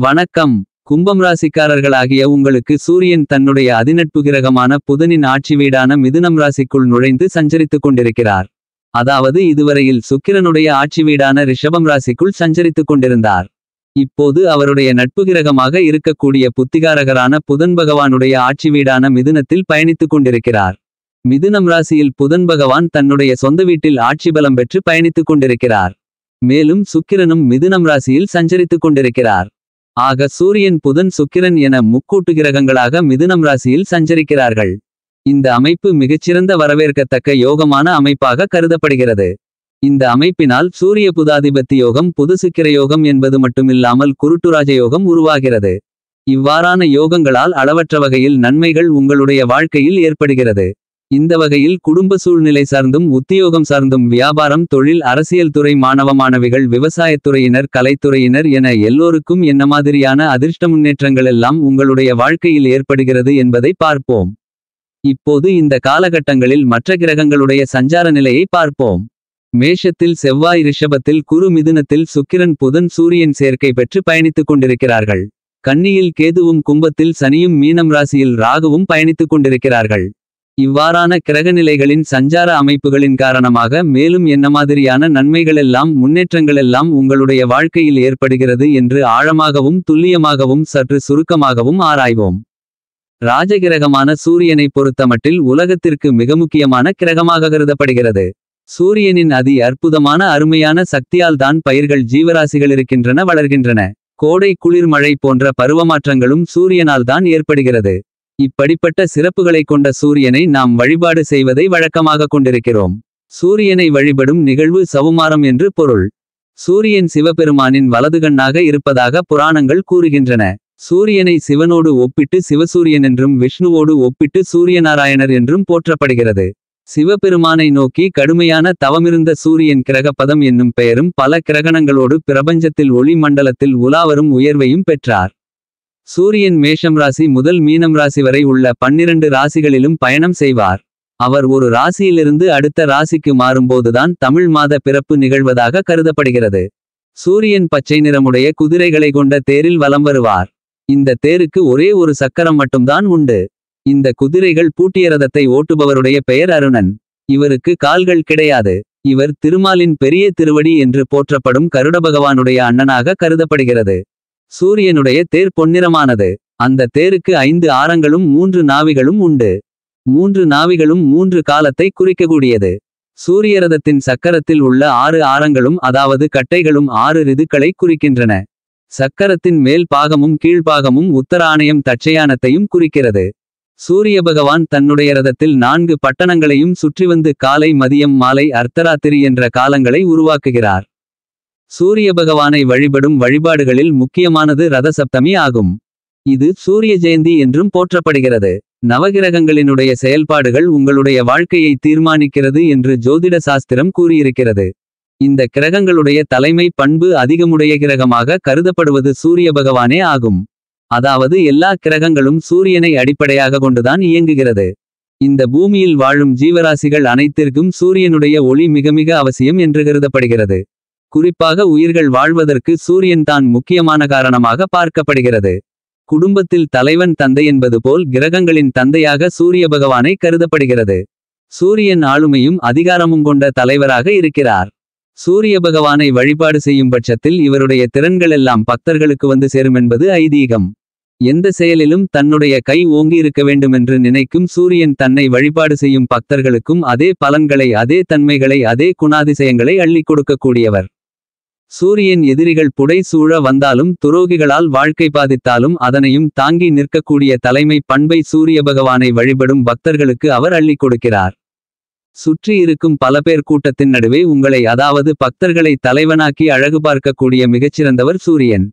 வணக்கம். கும்பம் ராசிக்காரர்களாகிய உங்களுக்கு சூரியன் தன்னுடைய அதிநட்பு கிரகமான புதனின் ஆட்சி வீடான மிதுனம் ராசிக்குள் நுழைந்து சஞ்சரித்துக் கொண்டிருக்கிறார். அதாவது இதுவரையில் சுக்கிரனுடைய ஆட்சி வீடான ரிஷபம் ராசிக்குள் சஞ்சரித்துக் கொண்டிருந்தார். இப்போது அவருடைய நட்பு கிரகமாக இருக்கக்கூடிய புத்திகாரகரான புதன் பகவானுடைய ஆட்சி வீடான மிதுனத்தில் பயணித்துக் கொண்டிருக்கிறார். மிதுனம் ராசியில் புதன் பகவான் தன்னுடைய சொந்த வீட்டில் ஆட்சி பலம் பெற்று பயணித்துக் கொண்டிருக்கிறார். மேலும் சுக்கிரனும் மிதுனம் ராசியில் சஞ்சரித்துக் கொண்டிருக்கிறார். ஆக சூரியன் புதன் சுக்கிரன் என முக்கூட்டு கிரகங்களாக மிதுனம் ராசியில் சஞ்சரிக்கிறார்கள். இந்த அமைப்பு மிகச்சிறந்த வரவேற்கத்தக்க யோகமான அமைப்பாக கருதப்படுகிறது. இந்த அமைப்பினால் சூரிய புதாதிபத்தி யோகம் புது சுக்கிர யோகம் என்பது மட்டுமில்லாமல் குருட்டுராஜ யோகம் உருவாகிறது. இவ்வாறான யோகங்களால் அளவற்ற வகையில் நன்மைகள் உங்களுடைய வாழ்க்கையில் ஏற்படுகிறது. இந்த வகையில் குடும்ப சூழ்நிலை சார்ந்தும் உத்தியோகம் சார்ந்தும் வியாபாரம் தொழில் அரசியல் துறை மாணவ மாணவிகள் விவசாயத்துறையினர் கலைத்துறையினர் என எல்லோருக்கும் என்ன மாதிரியான அதிர்ஷ்ட முன்னேற்றங்கள் எல்லாம் உங்களுடைய வாழ்க்கையில் ஏற்படுகிறது என்பதை பார்ப்போம். இப்போது இந்த காலகட்டங்களில் மற்ற கிரகங்களுடைய சஞ்சார நிலையை பார்ப்போம். மேஷத்தில் செவ்வாய், ரிஷபத்தில் குரு, மிதுனத்தில் சுக்கிரன் புதன் சூரியன் சேர்க்கை பெற்று பயணித்துக் கொண்டிருக்கிறார்கள். கன்னியில் கேதுவும் கும்பத்தில் சனியும் மீனம் ராசியில் ராகுவும் பயணித்துக் கொண்டிருக்கிறார்கள். இவ்வாறான கிரகநிலைகளின் சஞ்சார அமைப்புகளின் காரணமாக மேலும் என்ன மாதிரியான நன்மைகளெல்லாம் முன்னேற்றங்களெல்லாம் உங்களுடைய வாழ்க்கையில் ஏற்படுகிறது என்று ஆழமாகவும் துல்லியமாகவும் சற்று சுருக்கமாகவும் ஆராய்வோம். ராஜகிரகமான சூரியனை பொறுத்தமட்டில் உலகத்திற்கு மிக முக்கியமான கிரகமாக கருதப்படுகிறது. சூரியனின் அதி அற்புதமான அருமையான சக்தியால் தான் பயிர்கள் ஜீவராசிகள் இருக்கின்றன வளர்கின்றன. கோடை குளிர் மழை போன்ற பருவமாற்றங்களும் சூரியனால் தான் ஏற்படுகிறது. இப்படிப்பட்ட சிறப்புகளை கொண்ட சூரியனை நாம் வழிபாடு செய்வதை வழக்கமாக கொண்டிருக்கிறோம். சூரியனை வழிபடும் நிகழ்வு சவுமாரம் என்று பொருள். சூரியன் சிவபெருமானின் வலதுகண்ணாக இருப்பதாக புராணங்கள் கூறுகின்றன. சூரியனை சிவனோடு ஒப்பிட்டு சிவசூரியன் என்றும் விஷ்ணுவோடு ஒப்பிட்டு சூரியநாராயணர் என்றும் போற்றப்படுகிறது. சிவபெருமானை நோக்கி கடுமையான தவமிருந்த சூரியன் கிரகபதம் என்னும் பெயரும் பல கிரகணங்களோடு பிரபஞ்சத்தில் ஒளி மண்டலத்தில் உலாவரும் உயர்வையும் பெற்றார். சூரியன் மேஷம் ராசி முதல் மீனம் ராசி வரை உள்ள 12 ராசிகளிலும் பயணம் செய்வார். அவர் ஒரு ராசியிலிருந்து அடுத்த ராசிக்கு மாறும்போதுதான் தமிழ் மாத பிறப்பு நிகழ்வதாக கருதப்படுகிறது. சூரியன் பச்சை நிறமுடைய குதிரைகளை கொண்ட தேரில் வலம் வருவார். இந்த தேருக்கு ஒரே ஒரு சக்கரம் மட்டும்தான் உண்டு. இந்த குதிரைகள் பூட்டிய ரதத்தை ஓட்டுபவருடைய பெயர் அருணன். இவருக்கு கால்கள் கிடையாது. இவர் திருமாலின் பெரிய திருவடி என்று போற்றப்படும் கருட பகவானுடைய அண்ணனாக கருதப்படுகிறது. சூரியனுடைய தேர் பொன்னிறமானது. அந்த தேருக்கு 5 ஆரங்களும் 3 நாவிகளும் உண்டு. 3 நாவிகளும் 3 காலத்தை குறிக்கக்கூடியது. சூரியரதத்தின் சக்கரத்தில் உள்ள 6 ஆரங்களும் அதாவது கட்டைகளும் 6 ரிதுக்களை குறிக்கின்றன. சக்கரத்தின் மேல் பாகமும் கீழ்பாகமும் உத்தராயணம் தட்சயானத்தையும் குறிக்கிறது. சூரிய பகவான் தன்னுடைய ரதத்தில் 4 பட்டணங்களையும் சுற்றி வந்து காலை மதியம் மாலை அர்த்தராத்திரி என்ற காலங்களை உருவாக்குகிறார். சூரிய பகவானை வழிபடும் வழிபாடுகளில் முக்கியமானது ரத சப்தமி ஆகும். இது சூரிய ஜெயந்தி என்றும் போற்றப்படுகிறது. நவகிரகங்களினுடைய செயல்பாடுகள் உங்களுடைய வாழ்க்கையை தீர்மானிக்கிறது என்று ஜோதிட சாஸ்திரம் கூறியிருக்கிறது. இந்த கிரகங்களுடைய தலைமை பண்பு அதிகமுடைய கிரகமாக கருதப்படுவது சூரிய பகவானே ஆகும். அதாவது எல்லா கிரகங்களும் சூரியனை அடிப்படையாக கொண்டுதான் இயங்குகிறது. இந்த பூமியில் வாழும் ஜீவராசிகள் அனைத்திற்கும் சூரியனுடைய ஒளி மிக மிக அவசியம் என்று கருதப்படுகிறது. குறிப்பாக உயிர்கள் வாழ்வதற்கு சூரியன் தான் முக்கியமான காரணமாக பார்க்கப்படுகிறது. குடும்பத்தில் தலைவன் தந்தை என்பது போல் கிரகங்களின் தந்தையாக சூரிய பகவானை கருதப்படுகிறது. சூரியன் ஆளுமையும் அதிகாரமும் கொண்ட தலைவராக இருக்கிறார். சூரிய பகவானை வழிபாடு செய்யும் பட்சத்தில் இவருடைய திறன்கள் எல்லாம் பக்தர்களுக்கு வந்து சேரும் என்பது ஐதீகம். எந்த செயலிலும் தன்னுடைய கை ஓங்கி இருக்க வேண்டுமென்று நினைக்கும் சூரியன் தன்னை வழிபாடு செய்யும் பக்தர்களுக்கும் அதே பலன்களை அதே தன்மைகளை அதே குணாதிசயங்களை அள்ளிக் கொடுக்கக்கூடியவர். சூரியன் எதிரிகள் புடை சூழ வந்தாலும் துரோகிகளால் வாழ்க்கை பாதித்தாலும் அதனையும் தாங்கி நிற்கக்கூடிய தலைமை பண்பை சூரிய பகவானை வழிபடும் பக்தர்களுக்கு அவர் அள்ளிக் கொடுக்கிறார். சுற்றி இருக்கும் பல பேர் கூட்டத்தின் நடுவே உங்களை அதாவது பக்தர்களை தலைவனாக்கி அழகு பார்க்கக்கூடிய மிகச்சிறந்தவர் சூரியன்.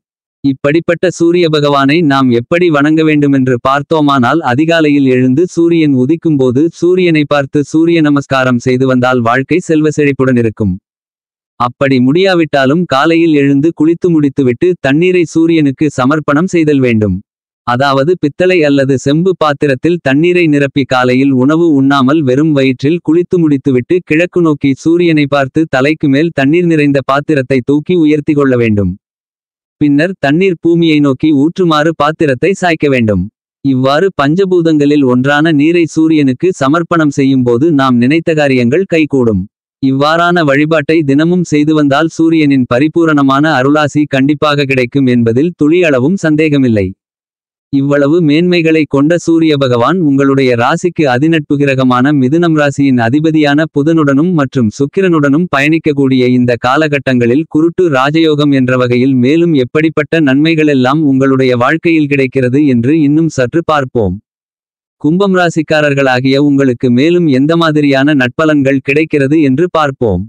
இப்படிப்பட்ட சூரிய பகவானை நாம் எப்படி வணங்க வேண்டுமென்று பார்த்தோமானால் அதிகாலையில் எழுந்து சூரியன் உதிக்கும்போது சூரியனை பார்த்து சூரிய நமஸ்காரம் செய்து வந்தால் வாழ்க்கை செல்வ செழிப்புடன் இருக்கும். அப்படி முடியாவிட்டாலும் காலையில் எழுந்து குளித்து முடித்துவிட்டு தண்ணீரை சூரியனுக்கு சமர்ப்பணம் செய்தல் வேண்டும். அதாவது பித்தளை அல்லது செம்பு பாத்திரத்தில் தண்ணீரை நிரப்பி காலையில் உணவு உண்ணாமல் வெறும் வயிற்றில் குளித்து முடித்துவிட்டு கிழக்கு நோக்கி சூரியனை பார்த்து தலைக்கு மேல் தண்ணீர் நிறைந்த பாத்திரத்தை தூக்கி உயர்த்தி கொள்ள வேண்டும். பின்னர் தண்ணீர் பூமியை நோக்கி ஊற்றுமாறு பாத்திரத்தை சாய்க்க வேண்டும். இவ்வாறு பஞ்சபூதங்களில் ஒன்றான நீரை சூரியனுக்கு சமர்ப்பணம் செய்யும்போது நாம் நினைத்த காரியங்கள் கைகூடும். இவ்வாறான வழிபாட்டை தினமும் செய்து வந்தால் சூரியனின் பரிபூரணமான அருளாசி கண்டிப்பாக கிடைக்கும் என்பதில் துளியளவும் சந்தேகமில்லை. இவ்வளவு மேன்மைகளை கொண்ட சூரிய பகவான் உங்களுடைய ராசிக்கு அதிநட்பு கிரகமான மிதுனம் ராசியின் அதிபதியான புதனுடனும் மற்றும் சுக்கிரனுடனும் பயணிக்கக்கூடிய இந்த காலகட்டங்களில் குருட்டு ராஜயோகம் என்ற வகையில் மேலும் எப்படிப்பட்ட நன்மைகளெல்லாம் உங்களுடைய வாழ்க்கையில் கிடைக்கிறது என்று இன்னும் சற்று பார்ப்போம். கும்பம் ராசிக்காரர்களாகிய உங்களுக்கு மேலும் எந்த மாதிரியான நட்பலன்கள் கிடைக்கிறது என்று பார்ப்போம்.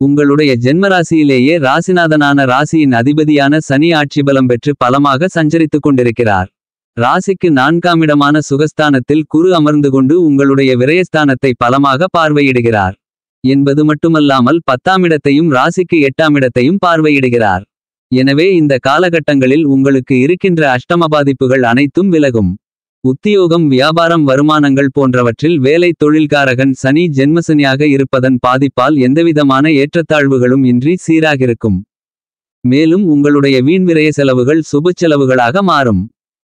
உங்களுடைய ஜென்மராசியிலேயே ராசிநாதனான ராசியின் அதிபதியான சனி ஆட்சி பலம் பெற்று பலமாக சஞ்சரித்துக் கொண்டிருக்கிறார். ராசிக்கு 4ஆம் இடமான சுகஸ்தானத்தில் குரு அமர்ந்து கொண்டு உங்களுடைய விரயஸ்தானத்தை பலமாக பார்வையிடுகிறார் என்பது மட்டுமல்லாமல் 10ஆம் இடத்தையும் ராசிக்கு 8ஆம் இடத்தையும் பார்வையிடுகிறார். எனவே இந்த காலகட்டங்களில் உங்களுக்கு இருக்கின்ற அஷ்டம பாதிப்புகள் அனைத்தும் விலகும். உத்தியோகம், வியாபாரம், வருமானங்கள் போன்றவற்றில் வேலை தொழில்காரகன் சனி ஜென்மசனியாக இருப்பதன் பாதிப்பால் எந்தவிதமான ஏற்றத்தாழ்வுகளும் இன்றி சீராகிருக்கும். மேலும் உங்களுடைய வீண் விரய செலவுகள் சுப செலவுகளாக மாறும்.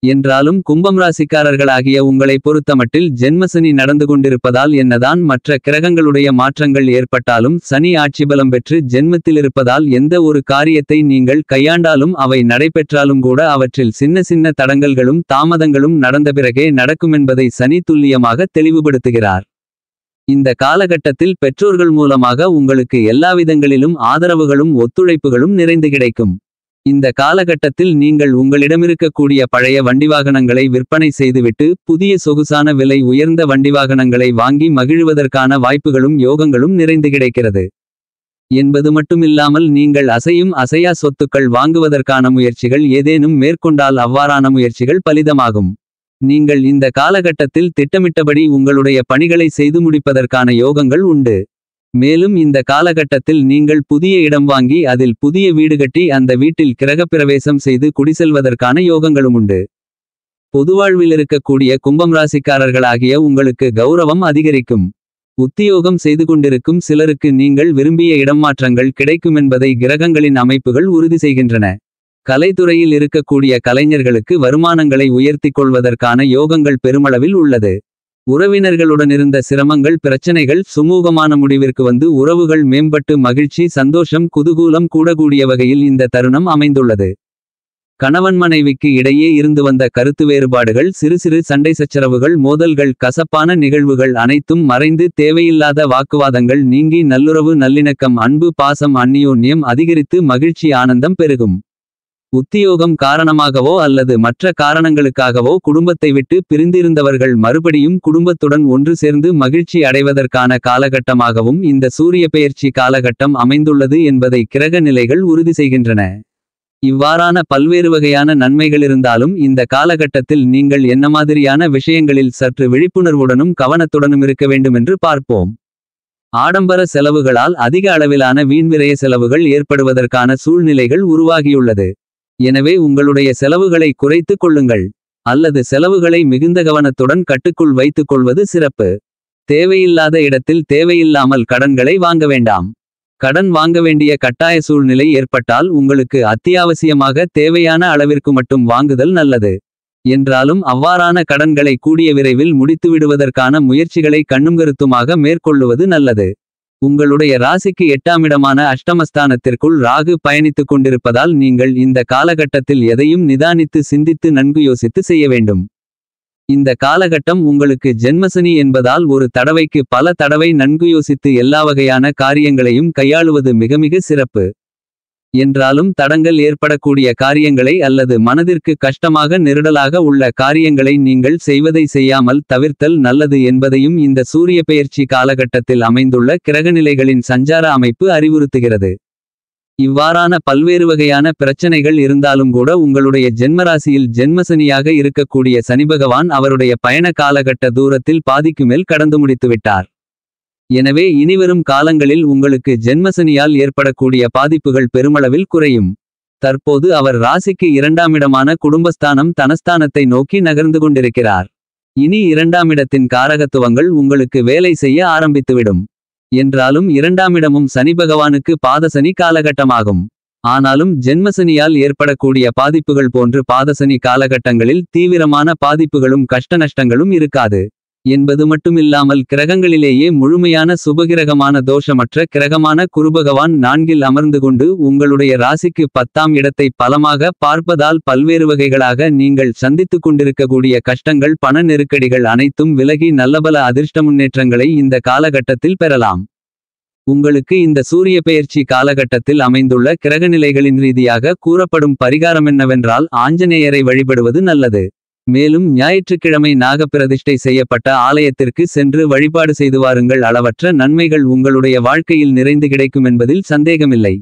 என்றாலும் கும்பம் ராசிக்காரர்களாகிய உங்களை பொறுத்தமட்டில் ஜென்மசனி நடந்து கொண்டிருப்பதால் என்னதான் மற்ற கிரகங்களுடைய மாற்றங்கள் ஏற்பட்டாலும் சனி ஆட்சிபலம் பெற்று ஜென்மத்திலிருப்பதால் எந்த ஒரு காரியத்தை நீங்கள் கையாண்டாலும் அவை நடைபெற்றாலும் கூட அவற்றில் சின்ன சின்ன தடங்கல்களும் தாமதங்களும் நடந்த பிறகே நடக்குமென்பதை சனி துல்லியமாக தெளிவுபடுத்துகிறார். இந்த காலகட்டத்தில் பெற்றோர்கள் மூலமாக உங்களுக்கு எல்லாவிதங்களிலும் ஆதரவுகளும் ஒத்துழைப்புகளும் நிறைந்து கிடைக்கும். இந்த காலகட்டத்தில் நீங்கள் உங்களிடமிருக்கக்கூடிய பழைய வண்டிவாகனங்களை விற்பனை செய்துவிட்டு புதிய சொகுசான விலை உயர்ந்த வண்டிவாகனங்களை வாங்கி மகிழ்வதற்கான வாய்ப்புகளும் யோகங்களும் நிறைந்து கிடைக்கிறது என்பது மட்டுமில்லாமல் நீங்கள் அசையும் அசையா சொத்துக்கள் வாங்குவதற்கான முயற்சிகள் ஏதேனும் மேற்கொண்டால் அவ்வாறான முயற்சிகள் பலிதமாகும். நீங்கள் இந்த காலகட்டத்தில் திட்டமிட்டபடி உங்களுடைய பணிகளை செய்து முடிப்பதற்கான யோகங்கள் உண்டு. மேலும் இந்த காலகட்டத்தில் நீங்கள் புதிய இடம் வாங்கி அதில் புதிய வீடு கட்டி அந்த வீட்டில் கிரகப்பிரவேசம் செய்து குடிசெல்வதற்கான யோகங்களும் உண்டு. பொதுவாழ்வில் இருக்கக்கூடிய கும்பம் ராசிக்காரர்களாகிய உங்களுக்கு கௌரவம் அதிகரிக்கும். உத்தியோகம் செய்து கொண்டிருக்கும் சிலருக்கு நீங்கள் விரும்பிய இடமாற்றங்கள் கிடைக்குமென்பதை கிரகங்களின் அமைப்புகள் உறுதி செய்கின்றன. கலைத்துறையில் இருக்கக்கூடிய கலைஞர்களுக்கு வருமானங்களை உயர்த்திக் கொள்வதற்கான யோகங்கள் பெருமளவில் உள்ளது. உறவினர்களுடனிருந்த சிரமங்கள் பிரச்சனைகள் சுமூகமான முடிவிற்கு வந்து உறவுகள் மேம்பட்டு மகிழ்ச்சி சந்தோஷம் குதூகூலம் கூடக்கூடிய வகையில் இந்த தருணம் அமைந்துள்ளது. கணவன் மனைவிக்கு இடையே இருந்து வந்த கருத்து வேறுபாடுகள் சிறு சிறு சண்டை சச்சரவுகள் மோதல்கள் கசப்பான நிகழ்வுகள் அனைத்தும் மறைந்து தேவையில்லாத வாக்குவாதங்கள் நீங்கி நல்லுறவு நல்லிணக்கம் அன்பு பாசம் அந்நியோன்யம் அதிகரித்து மகிழ்ச்சி ஆனந்தம் பெருகும். உத்தியோகம் காரணமாகவோ அல்லது மற்ற காரணங்களுக்காகவோ குடும்பத்தை விட்டு பிரிந்திருந்தவர்கள் மறுபடியும் குடும்பத்துடன் ஒன்று சேர்ந்து மகிழ்ச்சி அடைவதற்கான காலகட்டமாகவும் இந்த சூரிய பெயர்ச்சி காலகட்டம் அமைந்துள்ளது என்பதை கிரக நிலைகள் உறுதி செய்கின்றன. இவ்வாறான பல்வேறு வகையான நன்மைகளிருந்தாலும் இந்த காலகட்டத்தில் நீங்கள் என்ன மாதிரியான விஷயங்களில் சற்று விழிப்புணர்வுடனும் கவனத்துடனும் இருக்க வேண்டுமென்று பார்ப்போம். ஆடம்பர செலவுகளால் அதிக அளவிலான வீண்விரய செலவுகள் ஏற்படுவதற்கான சூழ்நிலைகள் உருவாகியுள்ளது. எனவே உங்களுடைய செலவுகளை குறைத்துக் கொள்ளுங்கள் அல்லது செலவுகளை மிகுந்த கவனத்துடன் கட்டுக்குள் வைத்துக் கொள்வது சிறப்பு. தேவையில்லாத இடத்தில் தேவையில்லாமல் கடன்களை வாங்க வேண்டாம். கடன் வாங்க வேண்டிய கட்டாய சூழ்நிலை ஏற்பட்டால் உங்களுக்கு அத்தியாவசியமாக தேவையான அளவிற்கு மட்டும் வாங்குதல் நல்லது. என்றாலும் அவ்வாறான கடன்களை கூடிய விரைவில் முடித்துவிடுவதற்கான முயற்சிகளை கண்ணும் கருத்துமாக மேற்கொள்ளுவது நல்லது. உங்களுடைய ராசிக்கு 8ஆம் இடமான அஷ்டமஸ்தானத்திற்குள் ராகு பயணித்துக் கொண்டிருப்பதால் நீங்கள் இந்த காலகட்டத்தில் எதையும் நிதானித்து சிந்தித்து நன்கு யோசித்து செய்ய வேண்டும். இந்த காலகட்டம் உங்களுக்கு ஜென்மசனி என்பதால் ஒரு தடவைக்கு பல தடவை நன்கு யோசித்து எல்லா வகையான காரியங்களையும் கையாளுவது மிக மிக சிறப்பு. என்றாலும் தடங்கள் ஏற்படக்கூடிய காரியங்களை அல்லது மனதிற்கு கஷ்டமாக நெருடலாக உள்ள காரியங்களை நீங்கள் செய்வதை செய்யாமல் தவிர்த்தல் நல்லது என்பதையும் இந்த சூரிய பெயர்ச்சி காலகட்டத்தில் அமைந்துள்ள கிரகநிலைகளின் சஞ்சார அமைப்பு அறிவுறுத்துகிறது. இவ்வாறான பல்வேறு வகையான பிரச்சனைகள் இருந்தாலும் கூட உங்களுடைய ஜென்மராசியில் ஜென்மசனியாக இருக்கக்கூடிய சனிபகவான் அவருடைய பயண காலகட்ட தூரத்தில் பாதிக்கு மேல் கடந்து முடித்துவிட்டார். எனவே இனிவரும் காலங்களில் உங்களுக்கு ஜென்மசனியால் ஏற்படக்கூடிய பாதிப்புகள் பெருமளவில் குறையும். தற்போது அவர் ராசிக்கு 2ஆம் இடமான குடும்பஸ்தானம் தனஸ்தானத்தை நோக்கி நகர்ந்து கொண்டிருக்கிறார். இனி 2ஆம் இடத்தின் காரகத்துவங்கள் உங்களுக்கு வேலை செய்ய ஆரம்பித்துவிடும். என்றாலும் 2ஆம் இடமும் சனி பகவானுக்கு பாதசனி காலகட்டமாகும். ஆனாலும் ஜென்மசனியால் ஏற்படக்கூடிய பாதிப்புகள் போன்று பாதசனி காலகட்டங்களில் தீவிரமான பாதிப்புகளும் கஷ்டநஷ்டங்களும் இருக்காது என்பது மட்டுமில்லாமல் கிரகங்களிலேயே முழுமையான சுபகிரகமான தோஷமற்ற கிரகமான குருபகவான் 4இல் அமர்ந்து கொண்டு உங்களுடைய ராசிக்கு 10ஆம் இடத்தை பலமாக பார்ப்பதால் பல்வேறு வகைகளாக நீங்கள் சந்தித்துக் கொண்டிருக்கக்கூடிய கஷ்டங்கள் பண நெருக்கடிகள் அனைத்தும் விலகி நல்லபல அதிர்ஷ்ட முன்னேற்றங்களை இந்த காலகட்டத்தில் பெறலாம். உங்களுக்கு இந்த சூரிய பெயர்ச்சி காலகட்டத்தில் அமைந்துள்ள கிரகநிலைகளின் ரீதியாக கூறப்படும் பரிகாரமென்னவென்றால் ஆஞ்சநேயரை வழிபடுவது நல்லது. மேலும் ஞாயிற்றுக்கிழமை நாகப்பிரதிஷ்டை செய்யப்பட்ட ஆலயத்திற்கு சென்று வழிபாடு செய்து வாருங்கள். அளவற்ற நன்மைகள் உங்களுடைய வாழ்க்கையில் நிறைந்து கிடைக்கும் என்பதில் சந்தேகமில்லை.